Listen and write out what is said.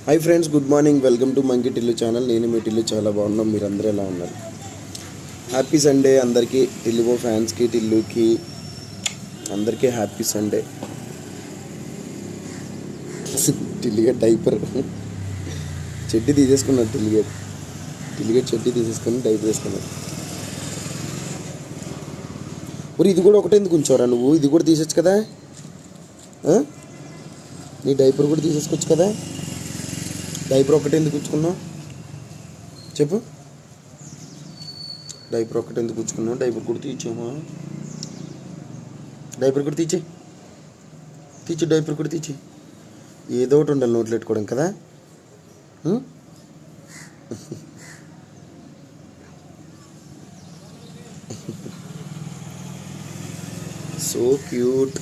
Hi friends, good morning. Welcome to monkey Tillu channel. నేను మీ టిల్లు చాలా బాగున్నాం. మీరు అందరూ ఎలా ఉన్నారు? హ్యాపీ సండే అందరికీ. టిల్లుగో ఫ్యాన్స్కి, టిల్లుకి అందరికీ హ్యాపీ సండే. టిల్లుగా డైపర్ చెడ్డి తీసేసుకున్నాడు. టిల్లుగా చెడ్డి తీసేసుకుని డైపర్ వేసుకున్నాడు. మరి ఇది కూడా ఒకటే ఎందుకు ఉంచారా నువ్వు? ఇది కూడా తీసేచ్చు కదా, నీ డైపర్ కూడా తీసేసుకోవచ్చు కదా. డైపర్ ఒకటే ఎందుకు ఉంచుకున్నావు చెప్పు? డైపర్ ఒకటే ఎందుకు ఉంచుకున్నావు? డైపర్ కూడా తీర్చామా? డైపర్ కూడా తీర్చి డైపర్ కూడా తీర్చి. ఏదో ఒకటి ఉండాలి నోట్లు పెట్టుకోవడం కదా. So cute.